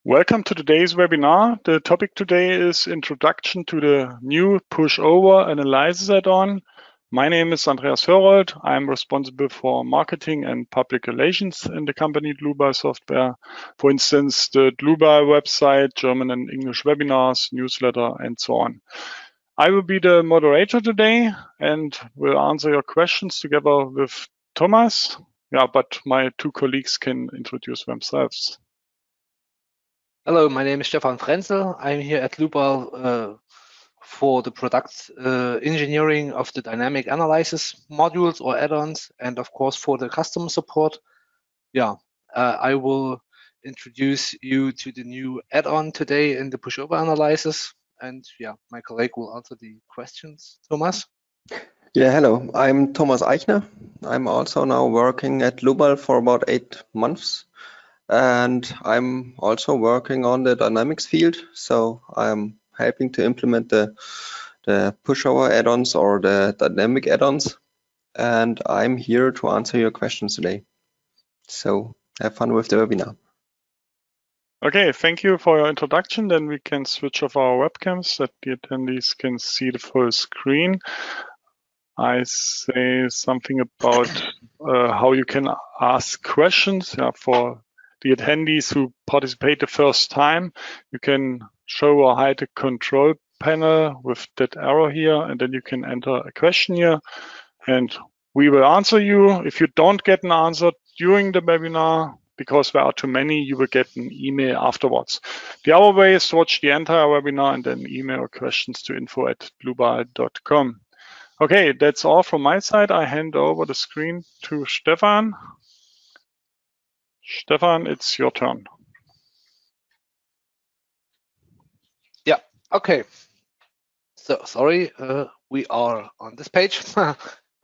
Welcome to today's webinar. The topic today is Introduction to the new Pushover Analysis add-on. My name is Andreas Hörold. I'm responsible for marketing and public relations in the company Dlubal Software. For instance, the Dlubal website, German and English webinars, newsletter, and so on. I will be the moderator today and will answer your questions together with Thomas. Yeah, but my two colleagues can introduce themselves. Hello, my name is Stefan Frenzel. I'm here at Dlubal for the product engineering of the dynamic analysis modules or add-ons, and of course for the customer support. Yeah, I will introduce you to the new add-on today in the pushover analysis, and yeah, my colleague will answer the questions. Thomas? Yeah, hello. I'm Thomas Eichner. I'm also now working at Dlubal for about 8 months. And I'm also working on the dynamics field, so I'm helping to implement the pushover add-ons or the dynamic add-ons, and I'm here to answer your questions today. So have fun with the webinar. Okay, thank you for your introduction. Then we can switch off our webcams so that the attendees can see the full screen. I say something about how you can ask questions for the attendees who participate the first time. You can show or hide a control panel with that arrow here, and then you can enter a question here, and we will answer you. If you don't get an answer during the webinar, because there are too many, you will get an email afterwards. The other way is to watch the entire webinar and then email questions to info@dlubal.com. Okay, that's all from my side. I hand over the screen to Stefan. Stefan, it's your turn. Yeah, okay. So sorry, we are on this page.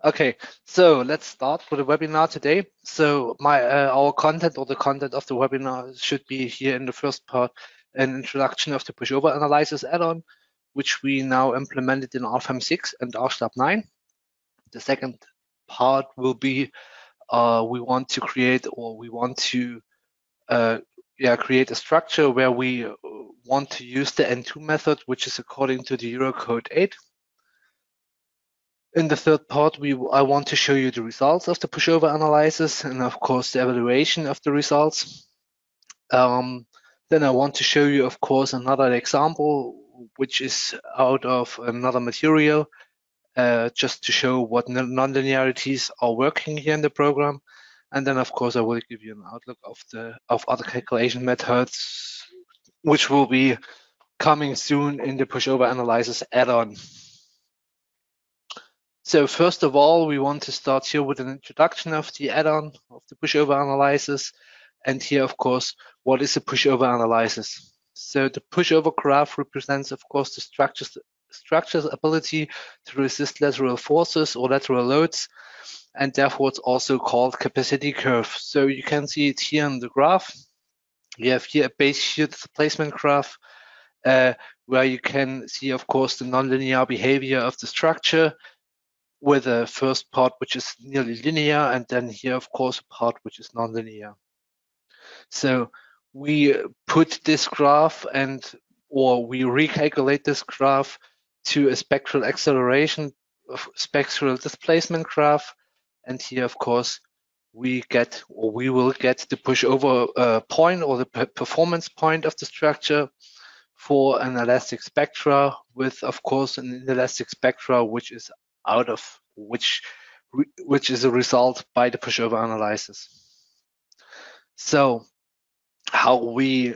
Okay, so let's start with the webinar today. So our content or the content of the webinar should be here in the first part, an introduction of the pushover analysis add-on, which we now implemented in RFM 6 and RStab 9. The second part will be we want to create a structure where we want to use the N2 method, which is according to the Eurocode 8. In the third part, I want to show you the results of the pushover analysis and of course the evaluation of the results. Then I want to show you, of course, another example, which is out of another material, just to show what nonlinearities are working here in the program. And then, of course, I will give you an outlook of other calculation methods, which will be coming soon in the pushover analysis add-on. So first of all, we want to start here with an introduction of the add-on of the pushover analysis. And here, of course, what is a pushover analysis? So the pushover graph represents, of course, the structure's ability to resist lateral forces or lateral loads, and therefore it's also called capacity curve. So you can see it here in the graph. We have here a base shear displacement graph, where you can see, of course, the nonlinear behavior of the structure, with a first part which is nearly linear, and then here, of course, a part which is nonlinear. So we put this graph or we recalculate this graph to a spectral acceleration of spectral displacement graph, and here, of course, we will get the pushover point or the performance point of the structure for an elastic spectra with, of course, an inelastic spectra which is which is a result by the pushover analysis. So how we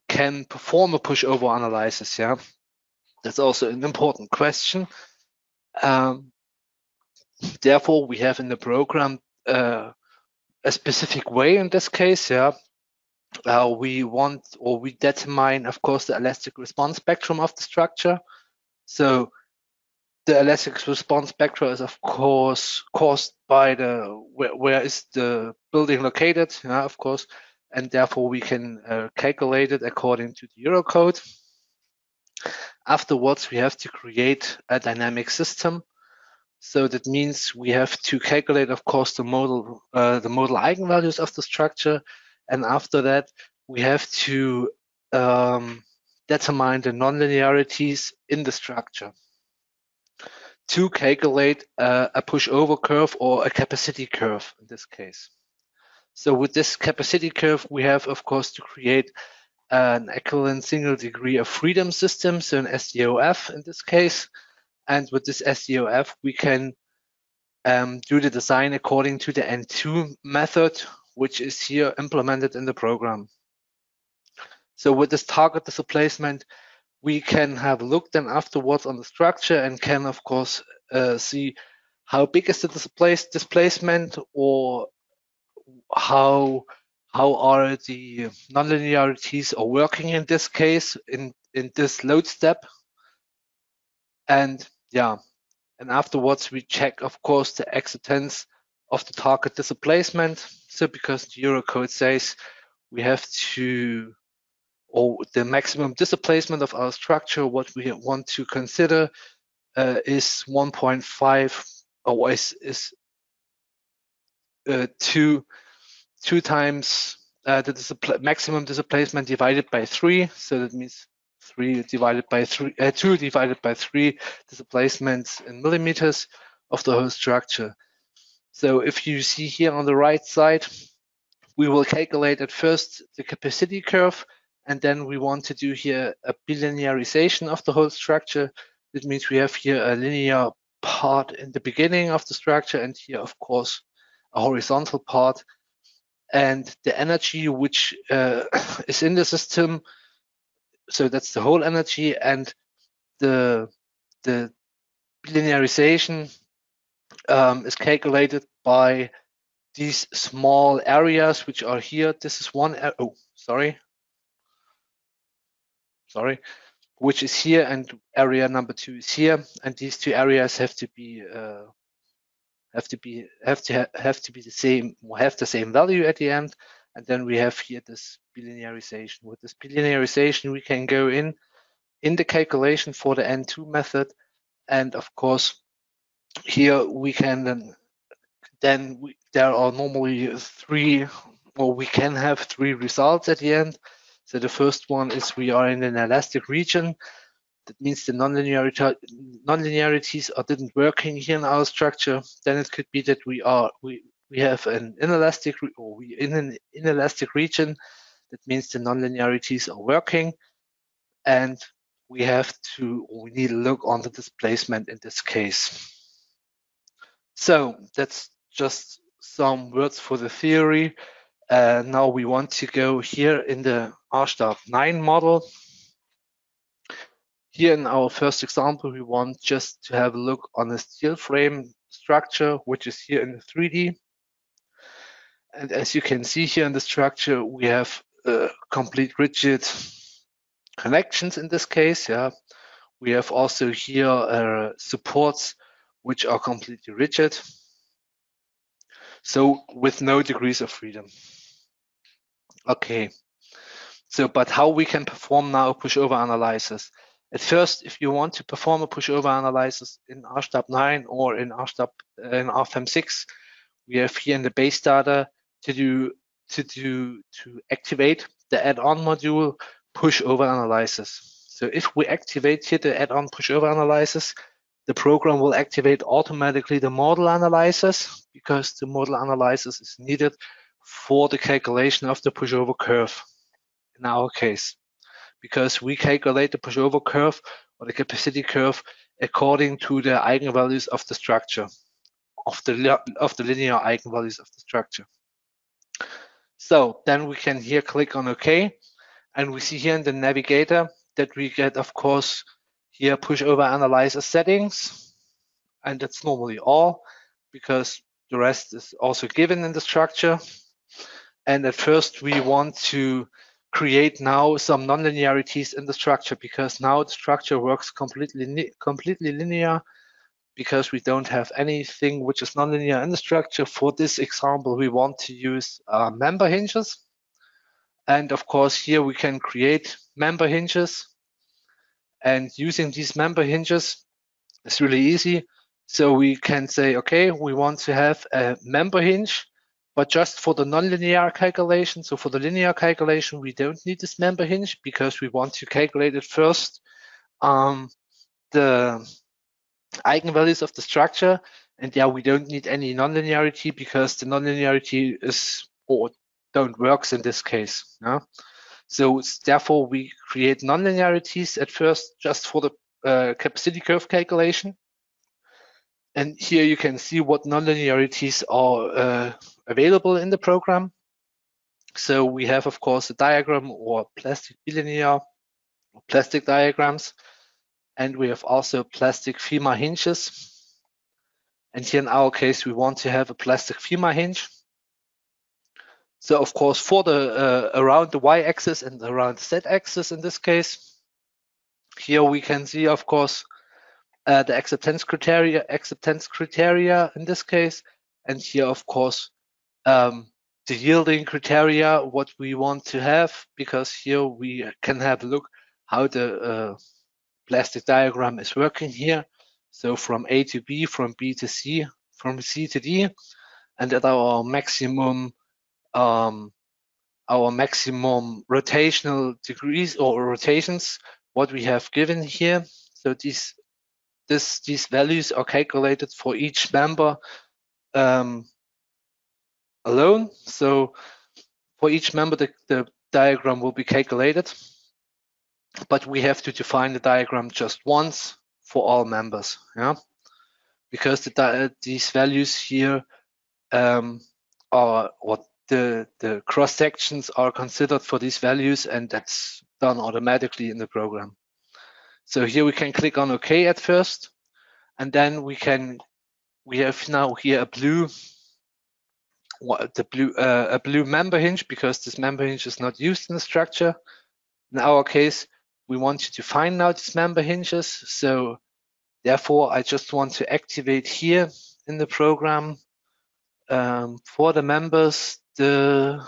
can perform a pushover analysis, yeah, that's also an important question. Therefore, we have in the program a specific way in this case, yeah. We determine, of course, the elastic response spectrum of the structure. So the elastic response spectra is, of course, caused by where is the building located, yeah, of course, and therefore we can calculate it according to the Eurocode. Afterwards, we have to create a dynamic system. So that means we have to calculate, of course, the modal eigenvalues of the structure, and after that, we have to determine the nonlinearities in the structure to calculate a pushover curve or a capacity curve in this case. So with this capacity curve, we have, of course, to create an equivalent single degree of freedom system, so an SDOF in this case. And with this SDOF, we can do the design according to the N2 method, which is here implemented in the program. So with this target displacement, we can have a look then afterwards on the structure and can, of course, see how big is the displacement, or how are the nonlinearities are working in this case, in this load step. And yeah, and afterwards we check, of course, the acceptance of the target displacement. So because the Eurocode says we have to, or the maximum displacement of our structure, what we want to consider is 1.5, or is 2 times the maximum displacement divided by 3. So that means 2 divided by 3 displacements in millimeters of the whole structure. So if you see here on the right side, we will calculate at first the capacity curve, and then we want to do here a bilinearization of the whole structure. That means we have here a linear part in the beginning of the structure, and here, of course, a horizontal part. And the energy which is in the system, so that's the whole energy, and the bilinearization is calculated by these small areas which are here. This is one, which is here, and area number 2 is here, and these two areas have to be the same, or have the same value at the end. And then we have here this bilinearization. With this bilinearization, we can go in the calculation for the N2 method, and of course here we can there are normally 3, or we can have 3 results at the end. So the first one is we are in an elastic region. That means the nonlinearities didn't working here in our structure. Then it could be that we have an inelastic, or we in an inelastic region. That means the nonlinearities are working, and we need to look on the displacement in this case. So that's just some words for the theory. Now we want to go here in the R#9 model. Here in our first example, we want just to have a look on a steel frame structure, which is here in 3D. And as you can see here in the structure, we have complete rigid connections in this case. Yeah, we have also here supports which are completely rigid. So with no degrees of freedom. Okay. So, but how we can perform now a pushover analysis? At first, if you want to perform a pushover analysis in R#9 or in R#6, we have here in the base data to activate the add-on module pushover analysis. So if we activate here the add-on pushover analysis, the program will activate automatically the model analysis, because the model analysis is needed for the calculation of the pushover curve in our case, because we calculate the pushover curve or the capacity curve according to the eigenvalues of the structure, of the linear eigenvalues of the structure. So then we can here click on OK, and we see here in the navigator that we get, of course, here pushover analysis settings, and that's normally all, because the rest is also given in the structure. And at first we want to create now some nonlinearities in the structure, because now the structure works completely linear, because we don't have anything which is nonlinear in the structure. For this example, we want to use member hinges. And of course, here we can create member hinges. And using these member hinges is really easy. So we can say, okay, we want to have a member hinge but just for the nonlinear calculation. So for the linear calculation, we don't need this member hinge because we want to calculate it first the eigenvalues of the structure. And yeah, we don't need any nonlinearity because the nonlinearity is or don't works in this case. Yeah? So therefore we create nonlinearities at first just for the capacity curve calculation. And here you can see what nonlinearities are available in the program. So we have, of course, a diagram or plastic bilinear or plastic diagrams. And we have also plastic femur hinges. And here in our case, we want to have a plastic femur hinge. So of course, for the around the y-axis and around the z-axis in this case, here we can see, of course, the acceptance criteria in this case, and here, of course, the yielding criteria, what we want to have, because here we can have a look how the plastic diagram is working here. So from A to B, from B to C, from C to D, and at our maximum rotational degrees or rotations, what we have given here. So these values are calculated for each member alone. So for each member, the diagram will be calculated, but we have to define the diagram just once for all members, yeah, because these values here are what the cross sections are considered for these values, and that's done automatically in the program. So here we can click on OK at first, and then we have now here a blue member hinge, because this member hinge is not used in the structure. In our case, we want to define now these member hinges. So therefore, I just want to activate here in the program for the members the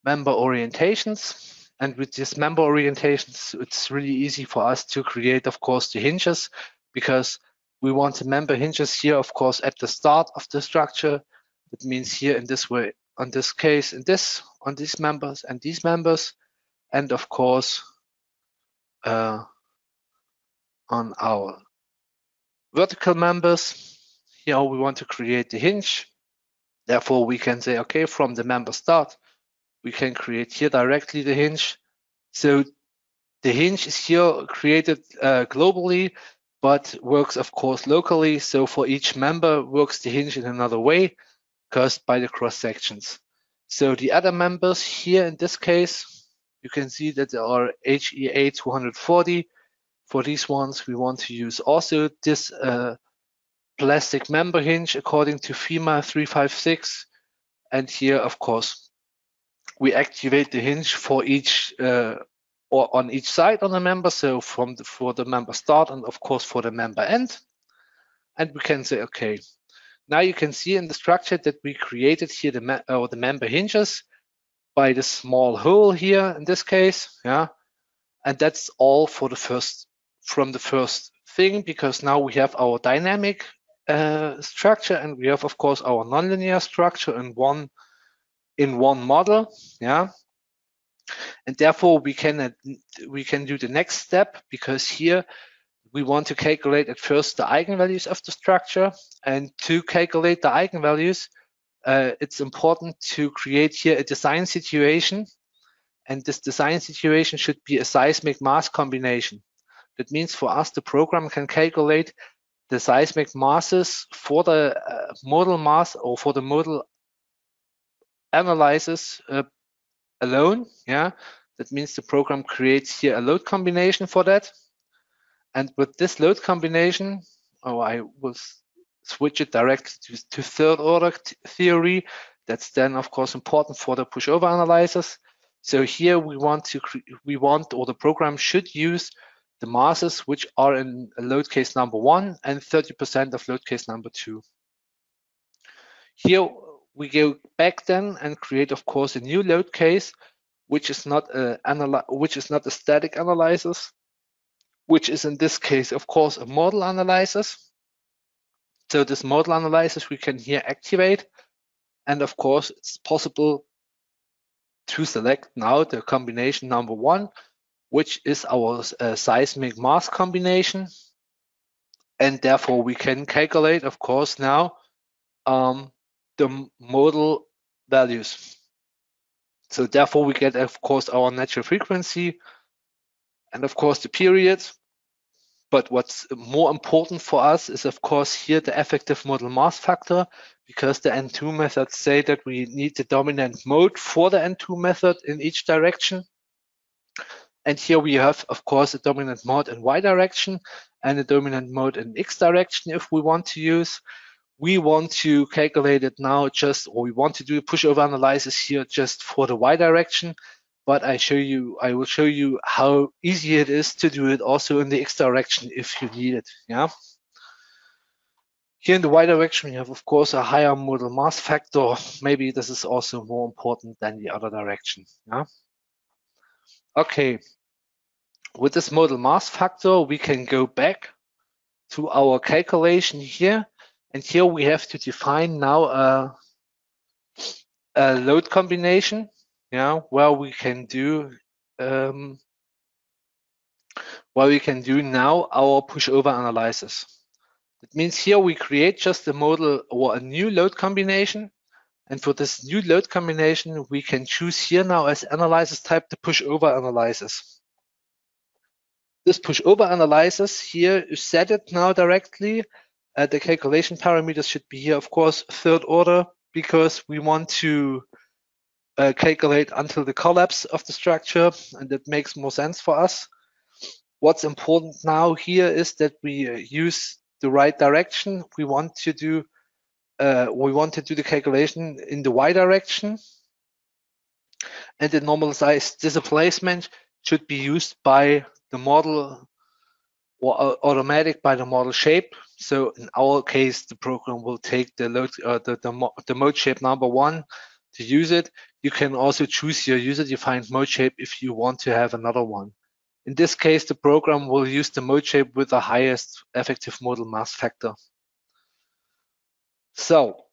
member orientations. And with these member orientations, it's really easy for us to create, of course, the hinges, because we want the member hinges here, of course, at the start of the structure. That means here in this way, on this case, on these members and these members, and of course, on our vertical members, here we want to create the hinge. Therefore, we can say, okay, from the member start, we can create here directly the hinge. So the hinge is here created globally, but works, of course, locally. So for each member works the hinge in another way, caused by the cross sections. So the other members here in this case, you can see that there are HEA 240. For these ones, we want to use also this plastic member hinge according to FEMA 356. And here, of course, we activate the hinge for each or on each side on the member. So for the member start and of course for the member end. And we can say, okay, now you can see in the structure that we created here the member hinges by the small hole here in this case, yeah. And that's all for the first thing, because now we have our dynamic structure and we have, of course, our nonlinear structure in one model, yeah. And therefore we can do the next step, because here we want to calculate at first the eigenvalues of the structure. And to calculate the eigenvalues, it's important to create here a design situation. And this design situation should be a seismic mass combination. That means for us, the program can calculate the seismic masses for the modal mass or for the modal analysis alone. Yeah, that means the program creates here a load combination for that. And with this load combination, I will switch it directly to third order theory. That's then, of course, important for the pushover analysis. So here we want, or the program should use the masses which are in load case number 1 and 30% of load case number 2. Here we go back then and create, of course, a new load case, which is not a static analysis, which is in this case, of course, a model analysis. So this modal analysis we can here activate. And of course, it's possible to select now the combination number 1, which is our seismic mass combination. And therefore we can calculate, of course, now the modal values. So therefore we get, of course, our natural frequency and of course the period. But what's more important for us is, of course, here the effective modal mass factor, because the N2 methods say that we need the dominant mode for the N2 method in each direction. And here we have, of course, a dominant mode in Y direction and a dominant mode in X direction if we want to use. We want to calculate it now or we want to do a pushover analysis here just for the Y direction. But I will show you how easy it is to do it also in the X direction if you need it. Yeah. Here in the Y direction, we have, of course, a higher modal mass factor. Maybe this is also more important than the other direction. Yeah. Okay. With this modal mass factor, we can go back to our calculation here. And here we have to define now a load combination. Yeah, where we can do now our pushover analysis. That means here we create just a model or a new load combination, and for this new load combination we can choose here now as analysis type the pushover analysis. This pushover analysis here is set it now directly. The calculation parameters should be here, of course, third order, because we want to calculate until the collapse of the structure, and that makes more sense for us. What's important now here is that we use the right direction. We want to do the calculation in the Y direction, and the normalized displacement should be used by the model or automatic by the model shape. So in our case, the program will take the load the mode shape number 1 to use it. You can also choose your user-defined mode shape if you want to have another one. In this case, the program will use the mode shape with the highest effective modal mass factor. So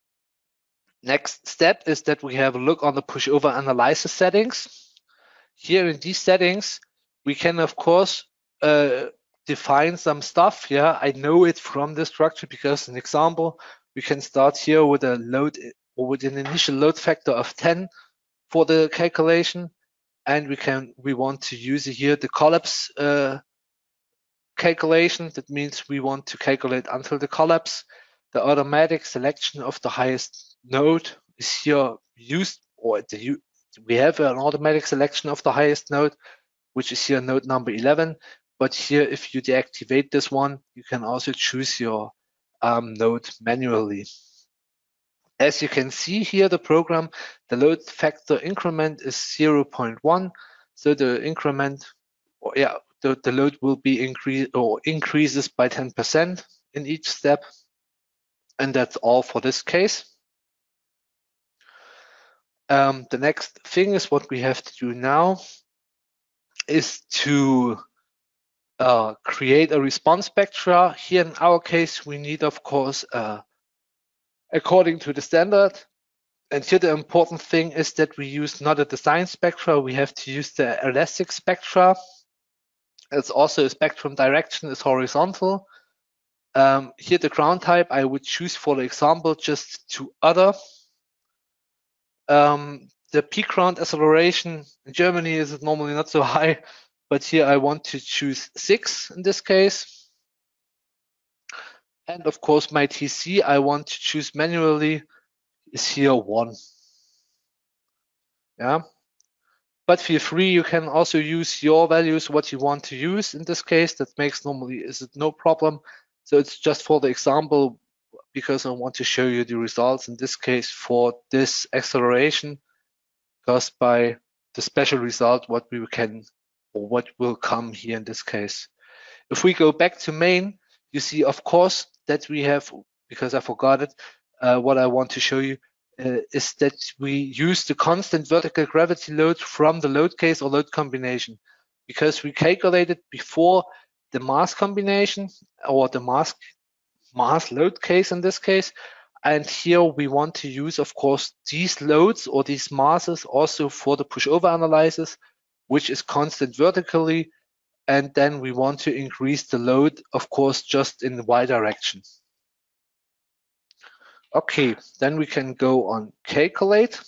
next step is that we have a look on the pushover analysis settings. Here in these settings, we can, of course, define some stuff. Yeah, I know it from the structure because an example, we can start here with a load or with an initial load factor of 10 for the calculation, and we want to use here the collapse calculation. That means we want to calculate until the collapse. The automatic selection of the highest node is here used, or we have an automatic selection of the highest node, which is here node number 11. But here, if you deactivate this one, you can also choose your node manually. As you can see here, the program, the load factor increment is 0.1. So the increment, the load will be increases by 10% in each step. And that's all for this case. The next thing is what we have to do now is to create a response spectra. Here in our case, we need, of course, according to the standard. And here the important thing is that we use not a design spectra, we have to use the elastic spectra. It's also a spectrum direction is horizontal. Here the ground type I would choose for the example just to other. The peak ground acceleration in Germany is normally not so high, but here I want to choose 6 in this case. And of course my TC I want to choose manually is here 1. Yeah. But feel free, you can also use your values, what you want to use in this case. That makes no problem. So it's just for the example, because I want to show you the results in this case for this acceleration caused by the special result, what will come here in this case. If we go back to main, you see, of course, that we have, because I forgot it, what I want to show you is that we use the constant vertical gravity load from the load case or load combination, because we calculated before the mass combination or the mass mass load case in this case. And here we want to use, of course, these loads or these masses also for the pushover analysis, which is constant vertically. And then we want to increase the load, of course, just in the y direction. Okay, then we can go on calculate.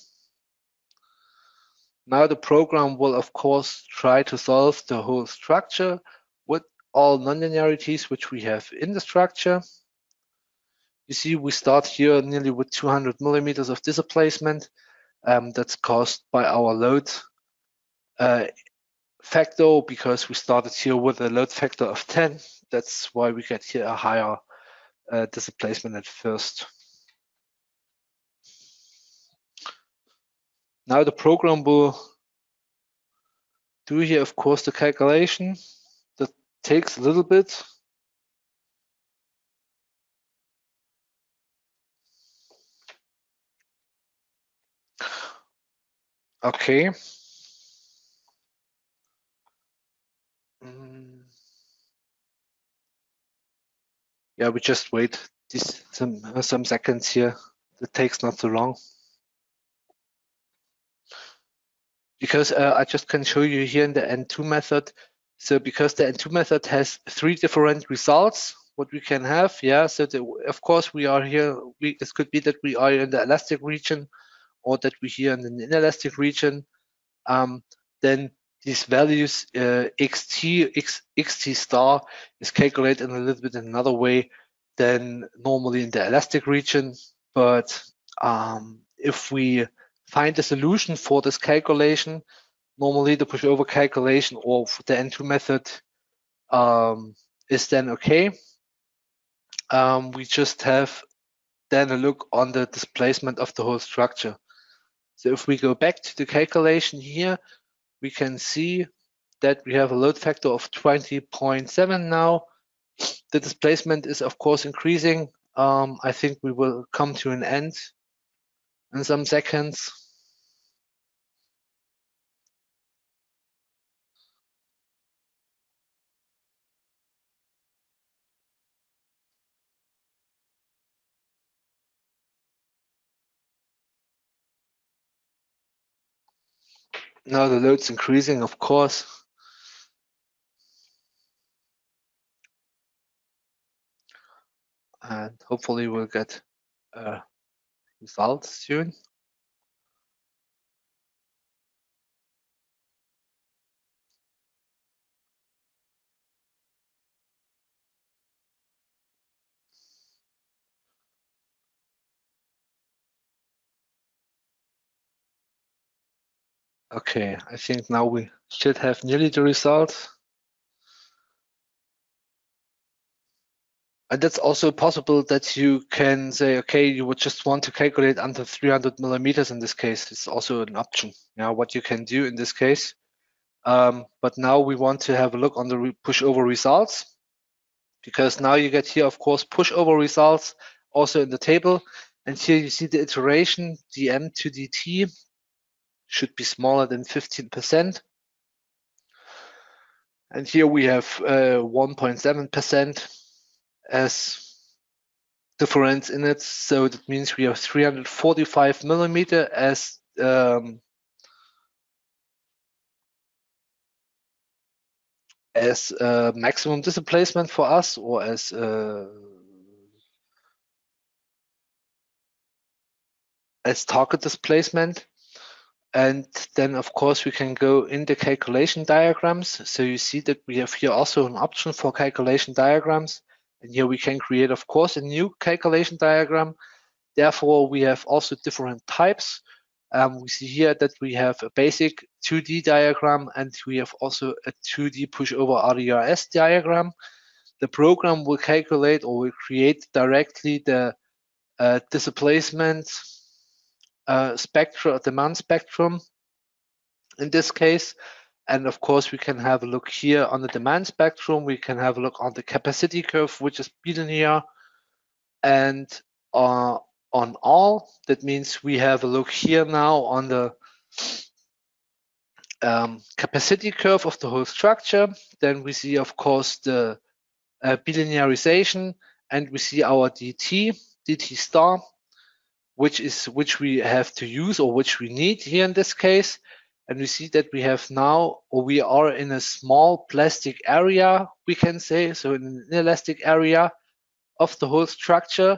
Now the program will, of course, try to solve the whole structure with all nonlinearities which we have in the structure. You see, we start here nearly with 200 millimeters of displacement. That's caused by our load factor, because we started here with a load factor of 10. That's why we get here a higher displacement at first. Now the program will do here, of course, the calculation. That takes a little bit. Okay. Yeah, we just wait some seconds here. It takes not so long. Because I just can show you here in the N2 method. So because the N2 method has 3 different results, what we can have, yeah. So of course we are here. This could be that we are in the elastic region, or that we here in the inelastic region. Then these values xt star is calculated in a little bit another way than normally in the elastic region. But if we find a solution for this calculation, normally the pushover calculation or the N2 method is then okay. We just have then a look on the displacement of the whole structure. So if we go back to the calculation here, we can see that we have a load factor of 20.7 now. The displacement is, of course, increasing. I think we will come to an end in some seconds. Now the load's increasing, of course. And hopefully we'll get a result soon. Okay, I think now we should have nearly the result. And that's also possible that you can say, okay, you would just want to calculate under 300 millimeters in this case. It's also an option, what you can do in this case. But now we want to have a look on the pushover results, because now you get here, of course, pushover results also in the table. And here you see the iteration, dm to dt should be smaller than 15%. And here we have 1.7% as difference in it. So that means we have 345 millimeter as maximum displacement for us, or as target displacement. And then, of course, we can go in the calculation diagrams. So you see that we have here also an option for calculation diagrams. And here we can create, of course, a new calculation diagram. Therefore, we have also different types. We see here that we have a basic 2D diagram, and we have also a 2D pushover RDRS diagram. The program will calculate or will create directly the displacement spectrum, demand spectrum in this case. And of course, we can have a look here on the demand spectrum. We can have a look on the capacity curve, which is bilinear. And on all, that means we have a look here now on the capacity curve of the whole structure. Then we see, of course, the bilinearization. and we see our dt star, which we have to use or which we need here in this case. And we see that we have now, or we are in a small plastic area, we can say, so in an inelastic area of the whole structure.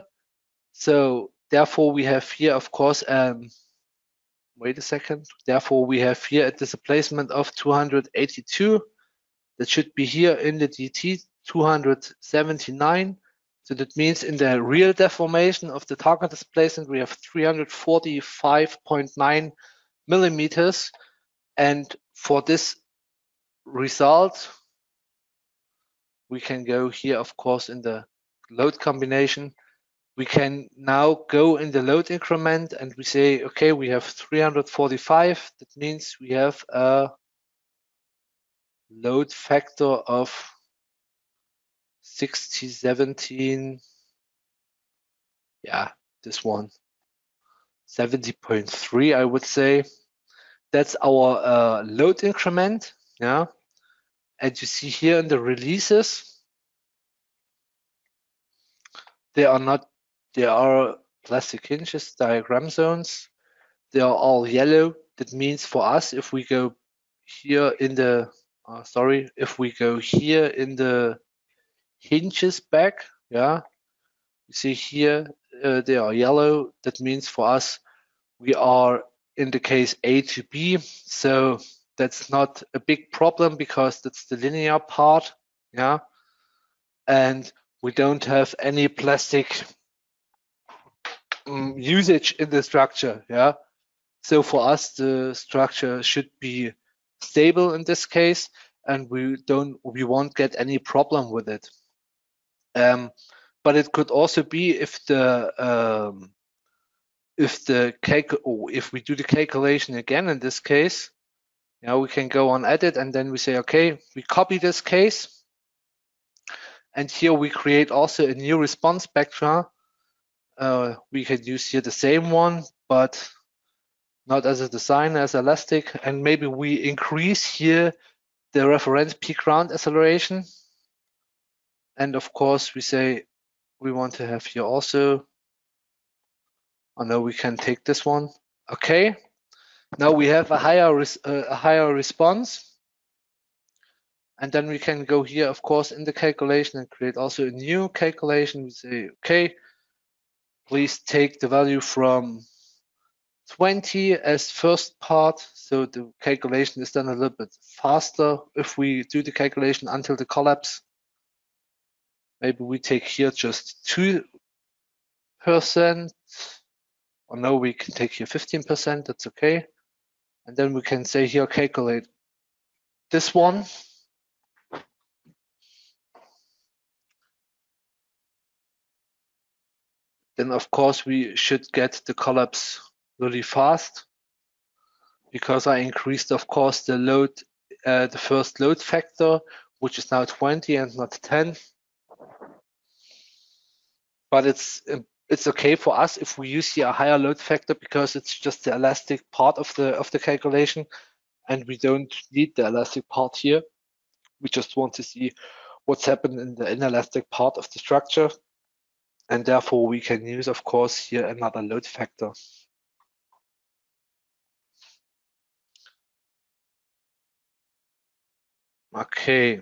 So therefore we have here, of course, wait a second. Therefore we have here a displacement of 282. That should be here in the dt 279. So that means in the real deformation of the target displacement, we have 345.9 millimeters. And for this result, we can go here, of course, in the load combination. We can now go in the load increment and we say, okay, we have 345. That means we have a load factor of 17, yeah, this one, 70.3, I would say. That's our load increment, yeah. And you see here in the releases, there are plastic hinges, diagram zones. They are all yellow. That means for us, if we go here in the, if we go here in the hinges back, yeah, you see here they are yellow. That means for us, we are in the case A to B. So that's not a big problem because that's the linear part, yeah. And we don't have any plastic usage in the structure, yeah. So for us, the structure should be stable in this case, and we won't get any problem with it. But it could also be if we do the calculation again in this case, yeah, we can go on edit and then we say, okay, we copy this case, and here we create also a new response spectra. We can use here the same one, but not as a design, as elastic, and maybe we increase here the reference peak ground acceleration. And of course, we say we want to have here also, oh no, we can take this one. Okay, now we have a higher response. And then we can go here, of course, in the calculation and create also a new calculation. We say, okay, please take the value from 20 as first part. So the calculation is done a little bit faster if we do the calculation until the collapse. Maybe we take here just 2%, or no, we can take here 15%, that's okay. And then we can say here, calculate this one. Then of course we should get the collapse really fast because I increased, of course, the load, the first load factor, which is now 20 and not 10. But it's okay for us if we use here a higher load factor because it's just the elastic part of the calculation, and we don't need the elastic part here. We just want to see what's happened in the inelastic part of the structure, and therefore we can use, of course, here another load factor. Okay.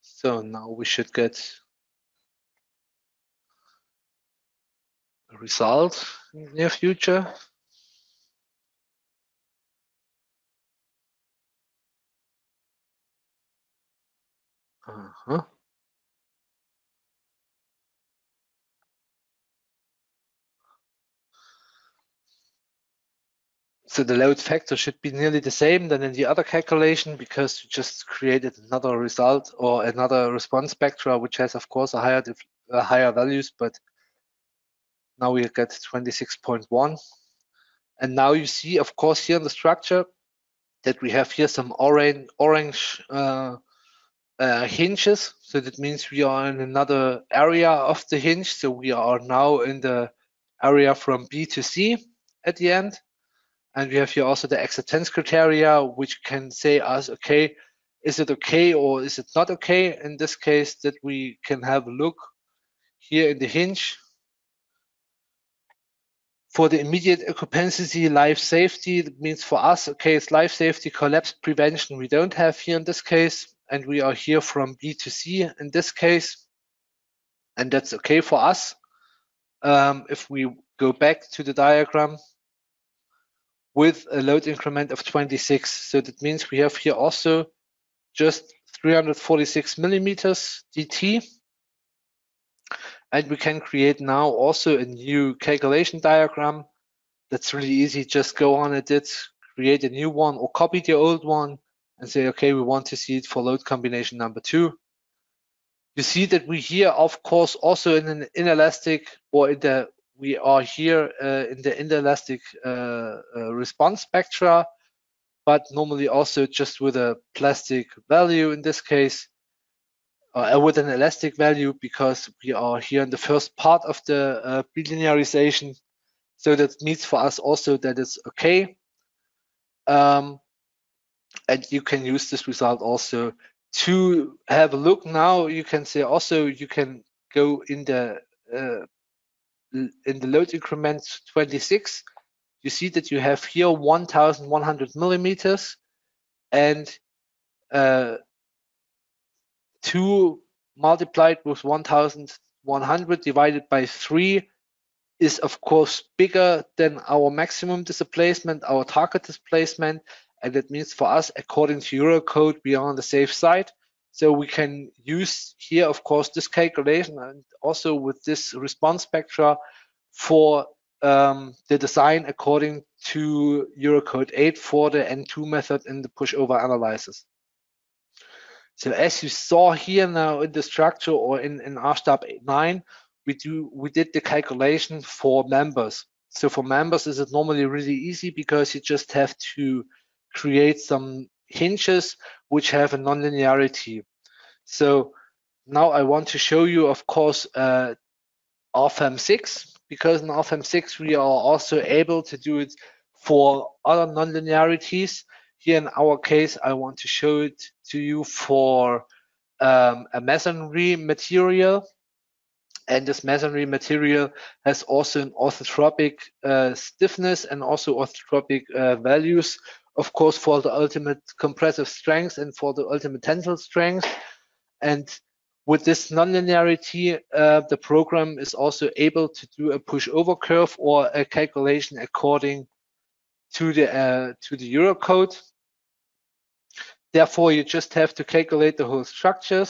So now we should get a result in the near future. So the load factor should be nearly the same than in the other calculation because we just created another result or another response spectra, which has, of course, a higher values, but now we get 26.1. And now you see, of course, here in the structure that we have here some orange hinges. So that means we are in another area of the hinge. So we are now in the area from B to C at the end. And we have here also the acceptance criteria, which can say us, okay, is it okay or is it not okay? In this case, that we can have a look here in the hinge. For the immediate occupancy, life safety, that means for us, okay, it's life safety, collapse prevention we don't have here in this case, and we are here from B to C in this case, and that's okay for us. If we go back to the diagram with a load increment of 26, so that means we have here also just 346 millimeters DT. And we can create now also a new calculation diagram. That's really easy. Just go on edit, create a new one, or copy the old one and say, okay, we want to see it for load combination number 2. You see that we here, of course, also in an inelastic, or in the, we are here in the inelastic response spectra, but normally also just with a plastic value in this case. With an elastic value, because we are here in the first part of the bilinearization. So that means for us also that it's okay. And you can use this result also to have a look. Now you can say also you can go in the load increment 26. You see that you have here 1,100 millimeters and 2 multiplied with 1,100 divided by 3 is of course bigger than our maximum displacement, our target displacement, and that means for us, according to Eurocode, we are on the safe side. So we can use here, of course, this calculation and also with this response spectra for the design according to Eurocode 8 for the N2 method in the pushover analysis. So as you saw here now in the structure or in RStab 9, we did the calculation for members. So for members, is it normally really easy because you just have to create some hinges which have a nonlinearity. So now I want to show you, of course, RFEM6, because in RFEM6 we are also able to do it for other nonlinearities. Here in our case, I want to show it to you for a masonry material. And this masonry material has also an orthotropic stiffness and also orthotropic values, of course, for the ultimate compressive strength and for the ultimate tensile strength. And with this nonlinearity, the program is also able to do a pushover curve or a calculation according to the Eurocode. Therefore, you just have to calculate the whole structure.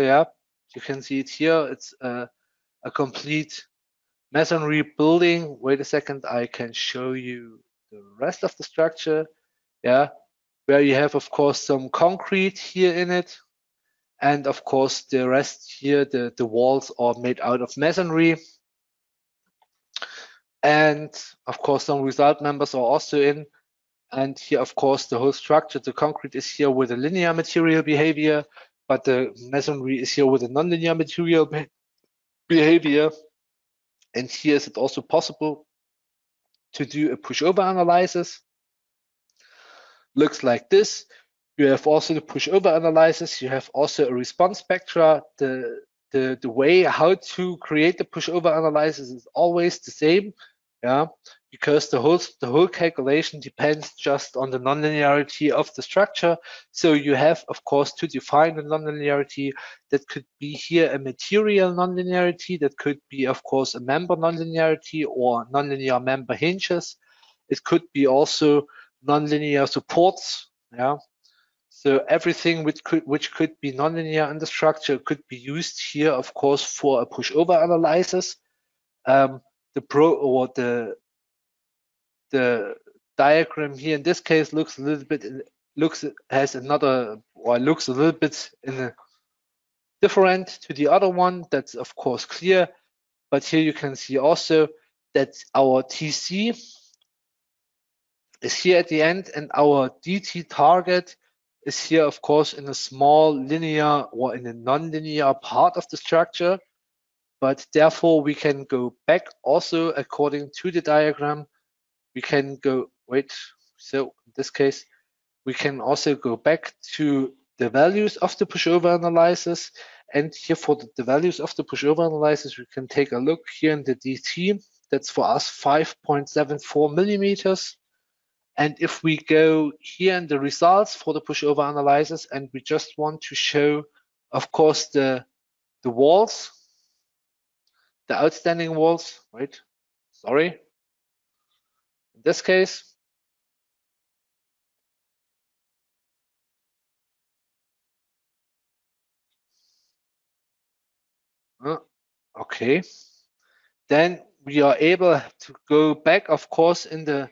Yeah, you can see it here. It's a complete masonry building. Wait a second, I can show you the rest of the structure. Yeah, where you have, of course, some concrete here in it. And of course, the rest here, the walls are made out of masonry. And of course, some result members are also in. And here, of course, the whole structure, the concrete is here with a linear material behavior, but the masonry is here with a nonlinear material behavior. And here is it also possible to do a pushover analysis. Looks like this. You have also the pushover analysis. You have also a response spectra. The way how to create the pushover analysis is always the same. Yeah, because the whole calculation depends just on the nonlinearity of the structure. So you have, of course, to define the nonlinearity. That could be here a material nonlinearity. That could be, of course, a member nonlinearity or nonlinear member hinges. It could be also nonlinear supports. Yeah. So everything which could be nonlinear in the structure could be used here, of course, for a pushover analysis. The diagram here in this case looks a little bit different to the other one. That's of course clear, but here you can see also that our TC is here at the end and our DT target is here, of course, in a small linear or in a non-linear part of the structure, but therefore we can go back also according to the diagram. We can go, so in this case, we can also go back to the values of the pushover analysis. And here for the values of the pushover analysis, we can take a look here in the DT. That's for us 5.74 millimeters. And if we go here in the results for the pushover analysis, and we just want to show, of course, the walls, the outstanding walls, in this case, okay, then we are able to go back, of course, in the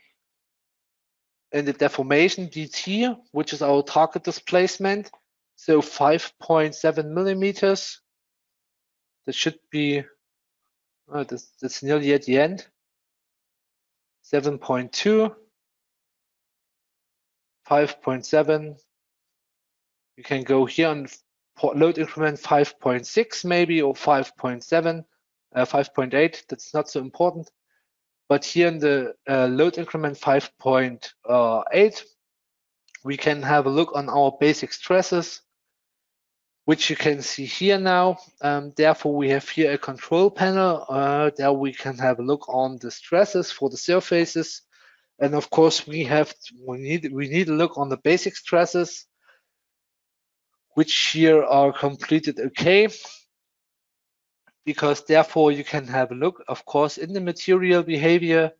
deformation DT, which is our target displacement. So 5.7 millimeters. That should be, that's nearly at the end. 7.2, 5.7. You can go here on load increment 5.6 maybe, or 5.7, 5.8. That's not so important. But here in the load increment 5.8, we can have a look on our basic stresses, which you can see here now. Therefore, we have here a control panel. There we can have a look on the stresses for the surfaces. And of course, we need a look on the basic stresses, which here are completed okay. Because therefore, you can have a look, of course, in the material behavior.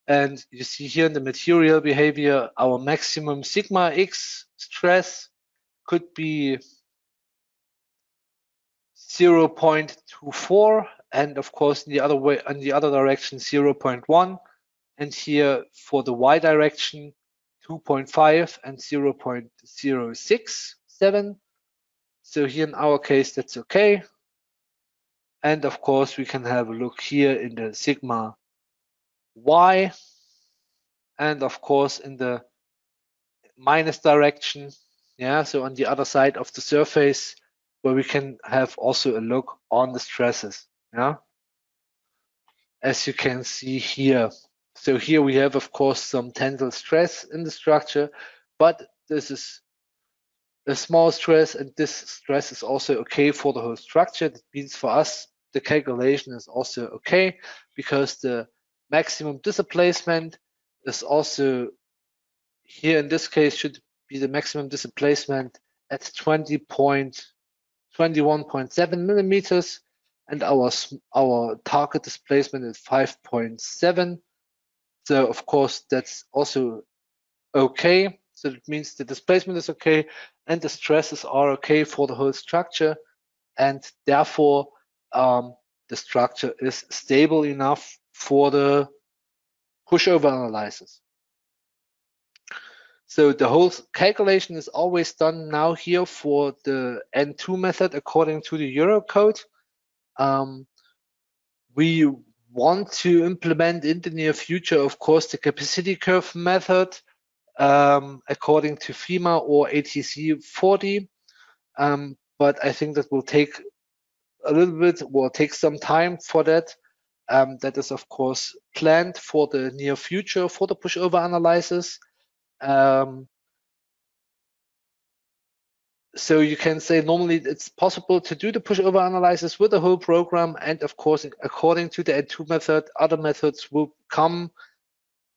And you see here in the material behavior, our maximum sigma x stress could be 0.24, and of course in the other way, in the other direction 0.1, and here for the y direction 2.5 and 0.067. So here in our case that's okay. And of course we can have a look here in the sigma y, and of course in the minus direction, so on the other side of the surface, where we can have also a look on the stresses, as you can see here. So here we have, of course, some tensile stress in the structure, but this is a small stress, and this stress is also okay for the whole structure. That means for us, the calculation is also okay, because the maximum displacement is also here in this case should be the maximum displacement at 21.7 millimeters, and our target displacement is 5.7. So of course that's also okay. So it means the displacement is okay and the stresses are okay for the whole structure, and therefore the structure is stable enough for the pushover analysis. So the whole calculation is always done now here for the N2 method according to the Eurocode. We want to implement in the near future, of course, the capacity curve method according to FEMA or ATC 40. But I think that will take a little bit, will take some time for that. That is, of course, planned for the near future for the pushover analysis. So you can say normally it's possible to do the pushover analysis with the whole program, and of course, according to the N2 method, other methods will come,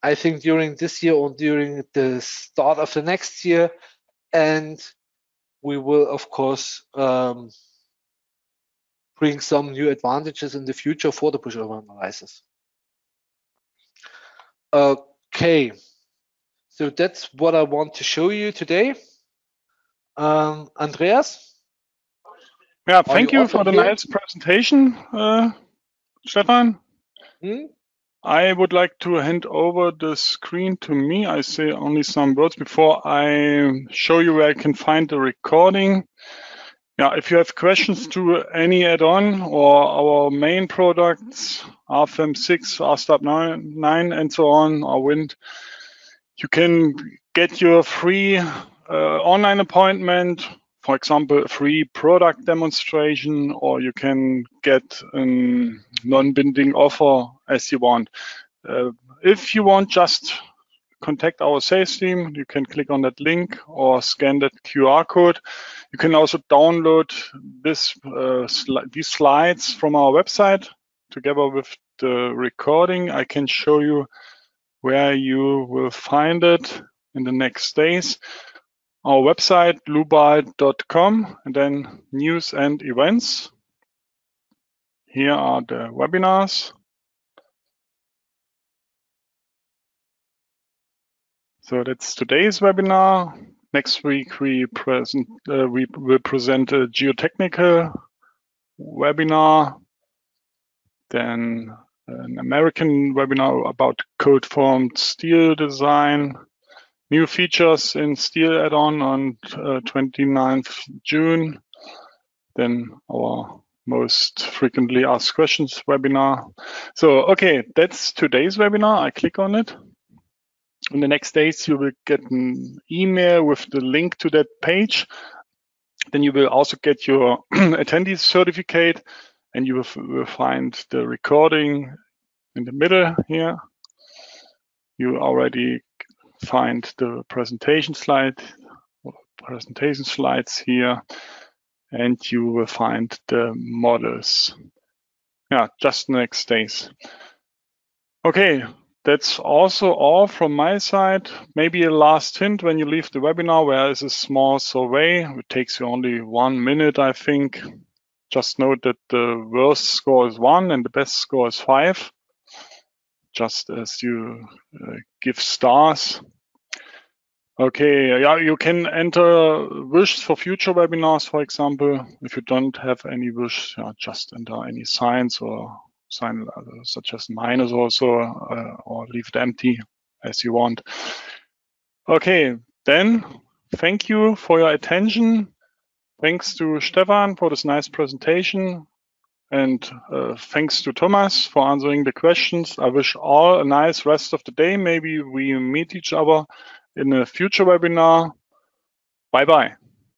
I think, during this year or during the start of the next year, and we will, of course, bring some new advantages in the future for the pushover analysis. Okay, so that's what I want to show you today. Andreas? Yeah, thank you for the nice presentation, Stefan. I would like to hand over the screen to me. I say only some words before I show you where I can find the recording. Yeah, if you have questions to any add-on or our main products, RFM6, RSTAP 9, and so on, or Wind, you can get your free online appointment, for example, a free product demonstration, or you can get a non-binding offer as you want. If you want, just contact our sales team. You can click on that link or scan that QR code. You can also download these slides from our website together with the recording. I can show you where you will find it in the next days. Our website, dlubal.com, and then news and events. Here are the webinars. So that's today's webinar. Next week we will present a geotechnical webinar, then an American webinar about code-formed steel design, new features in steel add-on on 29th June, then our most frequently asked questions webinar. So, okay, that's today's webinar. I click on it. In the next days, you will get an email with the link to that page. Then you will also get your attendee certificate, and you will find the recording in the middle here. You already find the presentation slides here, and you will find the models. Yeah, just next days. Okay. That's also all from my side. Maybe a last hint when you leave the webinar, where is a small survey. It takes you only 1 minute, I think. Just note that the worst score is 1 and the best score is 5, just as you give stars. Okay, yeah, you can enter wishes for future webinars, for example. If you don't have any wish, just enter any signs or sign such as minus also, or leave it empty as you want. Okay, then thank you for your attention. Thanks to Stefan for this nice presentation, and thanks to Thomas for answering the questions. I wish all a nice rest of the day. Maybe we meet each other in a future webinar. Bye-bye.